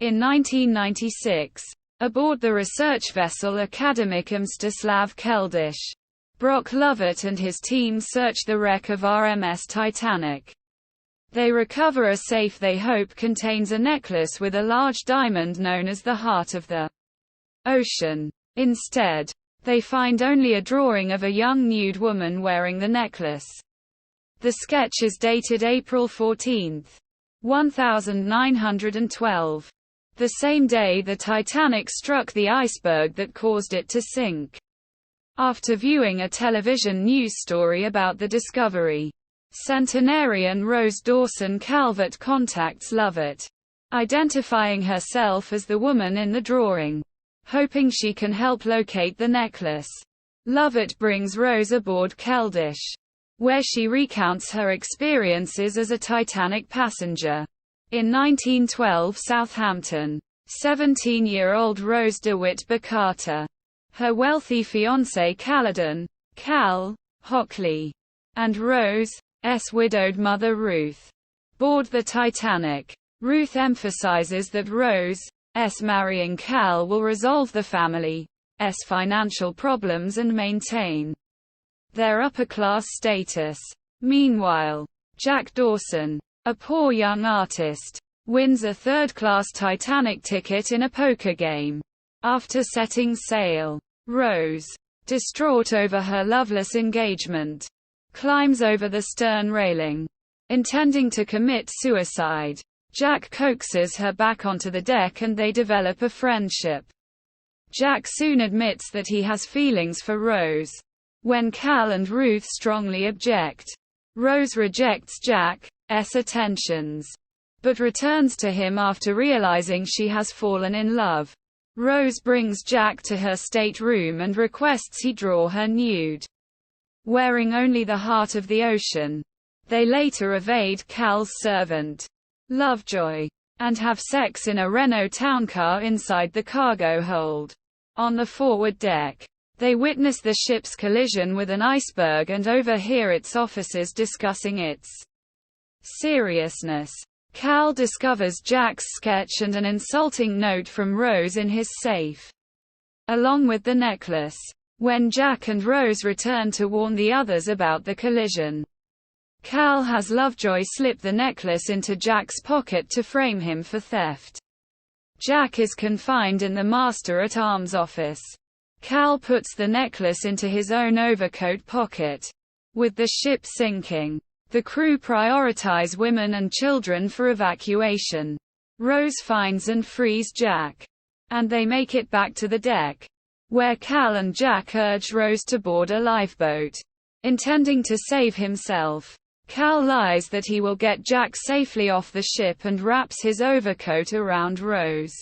In 1996, aboard the research vessel Akademik Mstislav Keldysh, Brock Lovett and his team search the wreck of RMS Titanic. They recover a safe they hope contains a necklace with a large diamond known as the Heart of the Ocean. Instead, they find only a drawing of a young nude woman wearing the necklace. The sketch is dated April 14, 1912. The same day the Titanic struck the iceberg that caused it to sink. After viewing a television news story about the discovery, centenarian Rose Dawson Calvert contacts Lovett, identifying herself as the woman in the drawing, hoping she can help locate the necklace. Lovett brings Rose aboard Keldysh, where she recounts her experiences as a Titanic passenger. In 1912 Southampton, 17-year-old Rose DeWitt Bacata, her wealthy fiancé Caledon, Cal, Hockley, and Rose's widowed mother Ruth, board the Titanic. Ruth emphasizes that Rose's marrying Cal will resolve the family's financial problems and maintain their upper-class status. Meanwhile, Jack Dawson, a poor young artist, wins a third-class Titanic ticket in a poker game. After setting sail, Rose, distraught over her loveless engagement, climbs over the stern railing, intending to commit suicide. Jack coaxes her back onto the deck and they develop a friendship. Jack soon admits that he has feelings for Rose. When Cal and Ruth strongly object, Rose rejects Jack's attentions, but returns to him after realizing she has fallen in love. Rose brings Jack to her stateroom and requests he draw her nude, wearing only the Heart of the Ocean. They later evade Cal's servant, Lovejoy, and have sex in a Renault town car inside the cargo hold. On the forward deck, they witness the ship's collision with an iceberg and overhear its officers discussing its seriousness. Cal discovers Jack's sketch and an insulting note from Rose in his safe, along with the necklace. When Jack and Rose return to warn the others about the collision, Cal has Lovejoy slip the necklace into Jack's pocket to frame him for theft. Jack is confined in the master-at-arms office. Cal puts the necklace into his own overcoat pocket. With the ship sinking, the crew prioritize women and children for evacuation. Rose finds and frees Jack, and they make it back to the deck, where Cal and Jack urge Rose to board a lifeboat. Intending to save himself, Cal lies that he will get Jack safely off the ship and wraps his overcoat around Rose.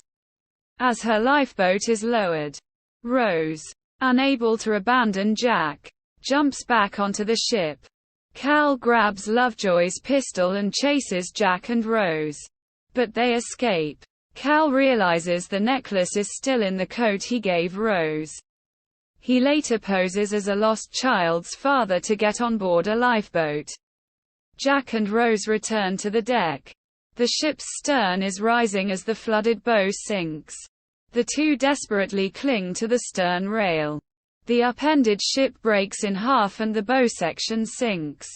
As her lifeboat is lowered, Rose, unable to abandon Jack, jumps back onto the ship. Cal grabs Lovejoy's pistol and chases Jack and Rose, but they escape. Cal realizes the necklace is still in the coat he gave Rose. He later poses as a lost child's father to get on board a lifeboat. Jack and Rose return to the deck. The ship's stern is rising as the flooded bow sinks. The two desperately cling to the stern rail. The upended ship breaks in half and the bow section sinks.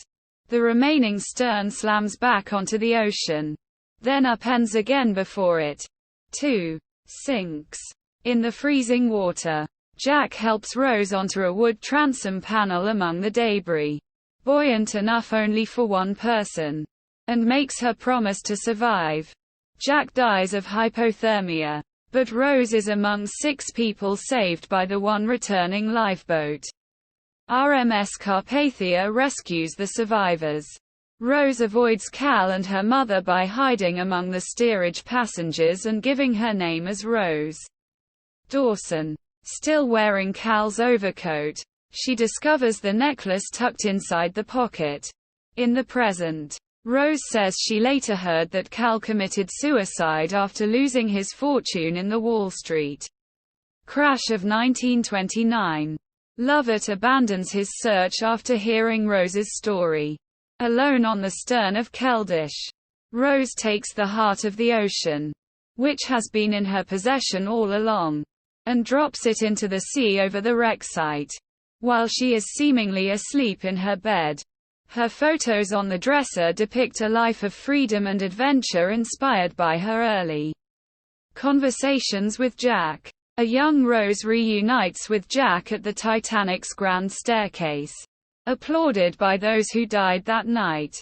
The remaining stern slams back onto the ocean, then upends again before it, too, sinks. In the freezing water, Jack helps Rose onto a wood transom panel among the debris, buoyant enough only for one person, and makes her promise to survive. Jack dies of hypothermia, but Rose is among 6 people saved by the one returning lifeboat. RMS Carpathia rescues the survivors. Rose avoids Cal and her mother by hiding among the steerage passengers and giving her name as Rose Dawson. Still wearing Cal's overcoat, she discovers the necklace tucked inside the pocket. In the present, Rose says she later heard that Cal committed suicide after losing his fortune in the Wall Street crash of 1929. Lovett abandons his search after hearing Rose's story. Alone on the stern of Keldysh, Rose takes the Heart of the Ocean, which has been in her possession all along, and drops it into the sea over the wreck site, while she is seemingly asleep in her bed. Her photos on the dresser depict a life of freedom and adventure inspired by her early conversations with Jack. A young Rose reunites with Jack at the Titanic's grand staircase, applauded by those who died that night.